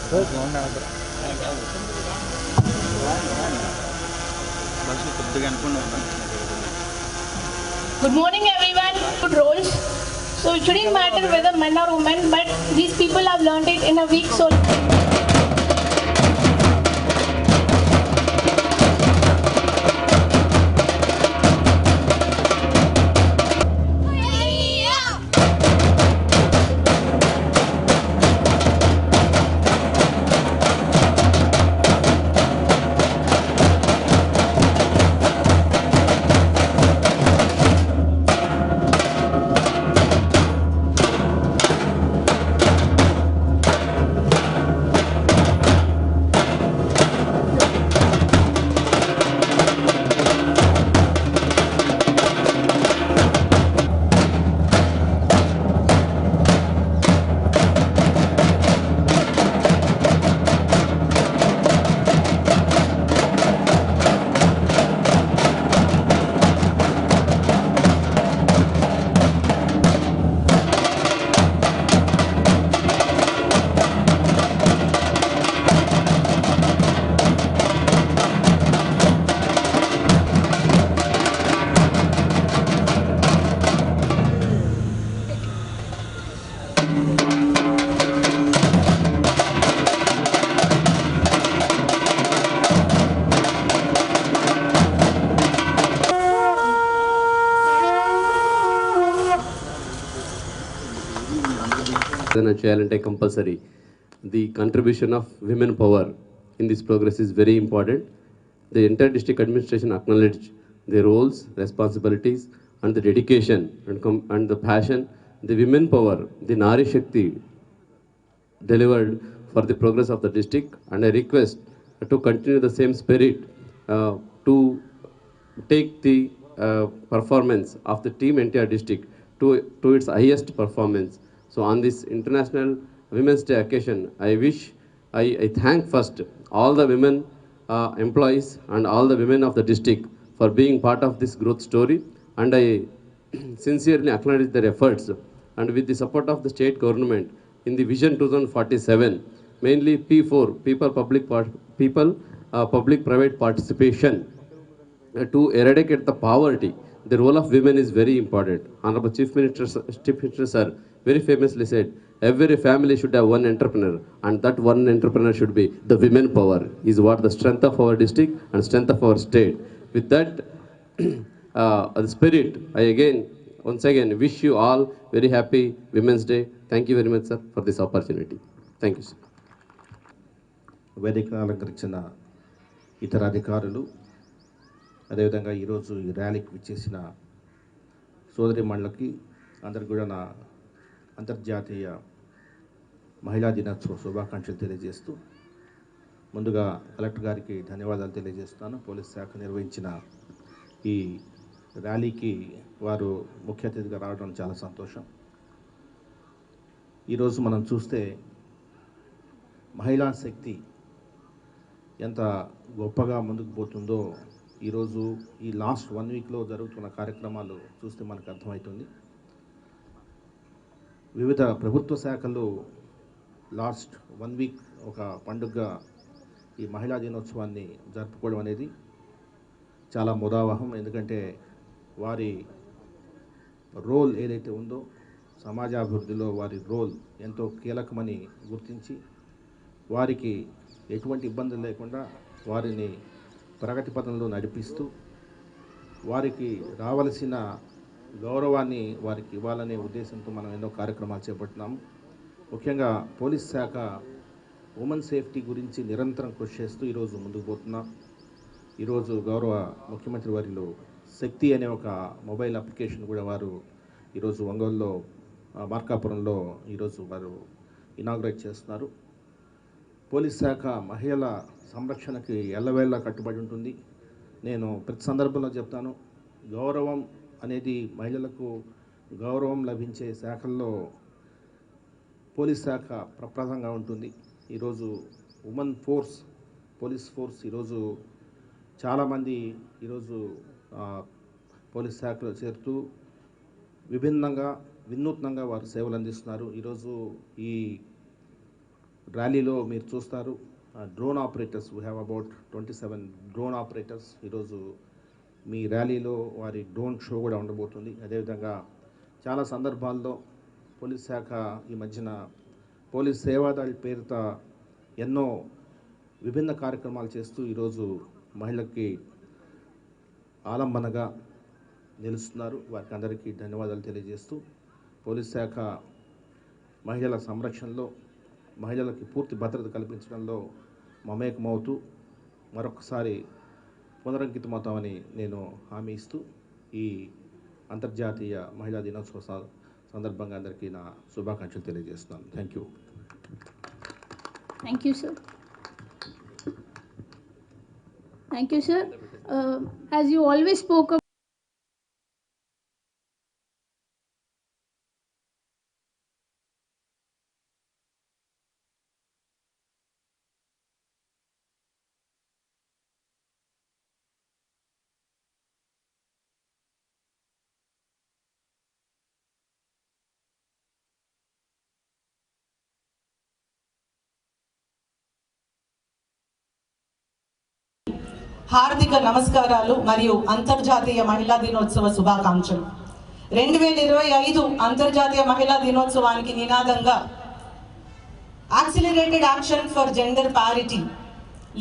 Good morning everyone. Good roles. So it shouldn't matter whether men or women, but these people have learned it in a week. So చేయాలంటే compulsory the contribution of women power in this progress is very important. The entire district administration acknowledge their roles, responsibilities, and the dedication and the passion the women power, the Nari Shakti delivered for the progress of the district, and I request to continue the same spirit to take the performance of the team entire district to its highest performance. So on this International Women's Day occasion, I thank first all the women employees and all the women of the district for being part of this growth story, and I sincerely acknowledge their efforts. And with the support of the state government in the Vision 2047, mainly P4, public private participation, to eradicate the poverty, the role of women is very important. Honorable Chief Minister sir very famously said, every family should have one entrepreneur, and that one entrepreneur should be the women power, is what the strength of our district and strength of our state. With that spirit, once again wish you all very happy Women's Day. Thank you very much, sir, for this opportunity. Thank you, sir. వేదికను అలంకరించిన ఇతర అధికారులు, అదేవిధంగా ఈరోజు ఈ ర్యాలీకి విచ్చేసిన సోదరిమణులకి అందరికి కూడా నా అంతర్జాతీయ మహిళా దినోత్సవ శుభాకాంక్షలు తెలియజేస్తూ, ముందుగా కలెక్టర్ గారికి ధన్యవాదాలు తెలియజేస్తాను. పోలీస్ శాఖ నిర్వహించిన ఈ ర్యాలీకి వారు ముఖ్య అతిథిగా రావడం చాలా సంతోషం. ఈరోజు మనం చూస్తే మహిళా శక్తి ఎంత గొప్పగా ముందుకు పోతుందో ఈరోజు ఈ లాస్ట్ 1 వీక్లో జరుగుతున్న కార్యక్రమాలు చూస్తే మనకు అర్థమవుతుంది. వివిధ ప్రభుత్వ శాఖలు లాస్ట్ 1 వీక్ ఒక పండుగగా ఈ మహిళా దినోత్సవాన్ని జరుపుకోవడం అనేది చాలా ముదావహం. ఎందుకంటే వారి రోల్ ఏదైతే ఉందో సమాజాభివృద్ధిలో వారి రోల్ ఎంతో కీలకమని గుర్తించి వారికి ఎటువంటి ఇబ్బందులు లేకుండా వారిని ప్రగతి పథంలో నడిపిస్తూ వారికి రావలసిన గౌరవాన్ని వారికి ఇవ్వాలనే ఉద్దేశంతో మనం ఎన్నో కార్యక్రమాలు చేపడుతున్నాము. ముఖ్యంగా పోలీస్ శాఖ ఉమెన్ సేఫ్టీ గురించి నిరంతరం కృషి చేస్తూ ఈరోజు ముందుకు పోతున్నాం. ఈరోజు గౌరవ ముఖ్యమంత్రి వారిలో శక్తి అనే ఒక మొబైల్ అప్లికేషన్ కూడా వారు ఈరోజు ఒంగోలులో మార్కాపురంలో ఈరోజు వారు ఇనాగ్రేట్ చేస్తున్నారు. పోలీస్ శాఖ మహిళల సంరక్షణకి ఎల్లవేళ కట్టుబడి ఉంటుంది. నేను ప్రతి సందర్భంలో చెప్తాను, గౌరవం అనేది మహిళలకు గౌరవం లభించే శాఖల్లో పోలీస్ శాఖ ప్రప్రథంగా ఉంటుంది. ఈరోజు ఉమెన్ ఫోర్స్, పోలీస్ ఫోర్స్ ఈరోజు చాలామంది ఈరోజు పోలీస్ శాఖలో చేరుతూ విభిన్నంగా వినూత్నంగా వారు సేవలు అందిస్తున్నారు. ఈరోజు ఈ ర్యాలీలో మీరు చూస్తారు drone operators, we have about 27 drone operators. ఈరోజు మీ ర్యాలీలో వారి డ్రోన్ షో కూడా ఉండబోతుంది. అదేవిధంగా చాలా సందర్భాల్లో పోలీస్ శాఖ ఈ మధ్యన పోలీస్ సేవాదళ పేరుతో ఎన్నో విభిన్న కార్యక్రమాలు చేస్తూ ఈరోజు మహిళలకి ఆలంబనగా నిలుస్తున్నారు. వారికి అందరికీ ధన్యవాదాలు తెలియజేస్తూ పోలీస్ శాఖ మహిళల సంరక్షణలో, మహిళలకి పూర్తి భద్రత కల్పించడంలో మమేకమవుతూ మరొకసారి పునరంకితమవుతామని నేను హామీ ఇస్తూ ఈ అంతర్జాతీయ మహిళా దినోత్సవ సందర్భంగా అందరికీ నా శుభాకాంక్షలు తెలియజేస్తున్నాను. Thank you. Thank you, sir. Thank you, sir. As you always spoke about హార్దిక నమస్కారాలు మరియు అంతర్జాతీయ మహిళా దినోత్సవ శుభాకాంక్షలు. 2025 అంతర్జాతీయ మహిళా దినోత్సవానికి నినాదంగా accelerated action for gender parity,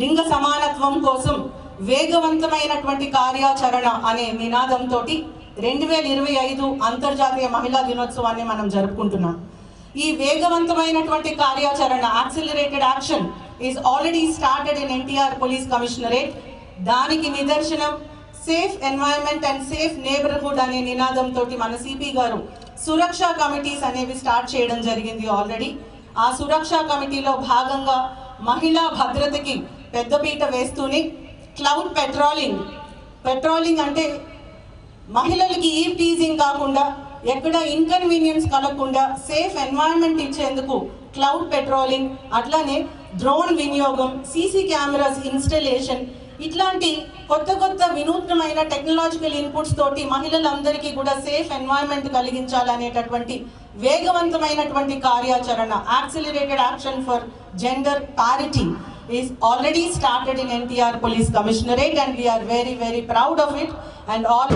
లింగ సమానత్వం కోసం వేగవంతమైనటువంటి కార్యాచరణ అనే నినాదంతో 2025 అంతర్జాతీయ మహిళా దినోత్సవాన్ని మనం జరుపుకుంటున్నాం. ఈ వేగవంతమైనటువంటి కార్యాచరణ accelerated action is already started in NTR police commissionerate. దానికి నిదర్శనం safe environment and safe neighbourhood అనే నినాదంతో మన సిపి గారు సురక్షా కమిటీస్ అనేవి స్టార్ట్ చేయడం జరిగింది ఆల్రెడీ. ఆ సురక్షా కమిటీలో భాగంగా మహిళా భద్రతకి పెద్దపీట వేస్తూనే క్లౌడ్ పెట్రోలింగ్ అంటే మహిళలకి ఈవ్ టీజింగ్ కాకుండా, ఎక్కడ ఇన్కన్వీనియన్స్ కలగకుండా సేఫ్ ఎన్వైరన్మెంట్ ఇచ్చేందుకు క్లౌడ్ పెట్రోలింగ్, అట్లానే డ్రోన్ వినియోగం, సీసీ కెమెరాస్ ఇన్స్టలేషన్, ఇట్లాంటి కొత్త వినూత్నమైన టెక్నాలజికల్ ఇన్పుట్స్ తోటి మహిళలందరికీ కూడా సేఫ్ ఎన్వైరన్మెంట్ కలిగించాలనేటటువంటి వేగవంతమైనటువంటి కార్యాచరణ accelerated action for gender parity is already started in NTR Police Commissionerate, and we are very, very proud of it. And all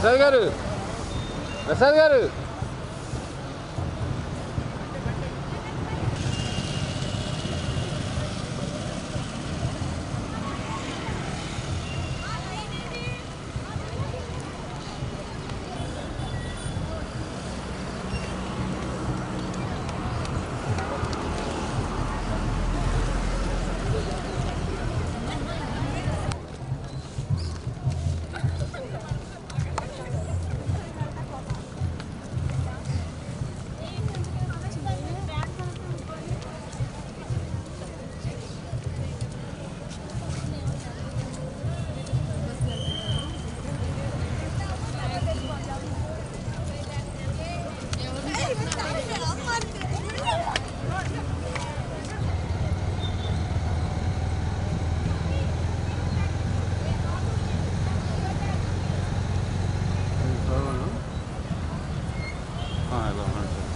Prasad గారు, ప్రసాద్ గారు, ఇలా ఉన్నాడు సార్.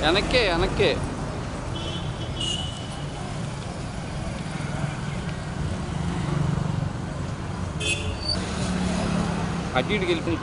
వెనక్కే వెనక్కే అటు ఇటుకి వెళ్ళిపోయి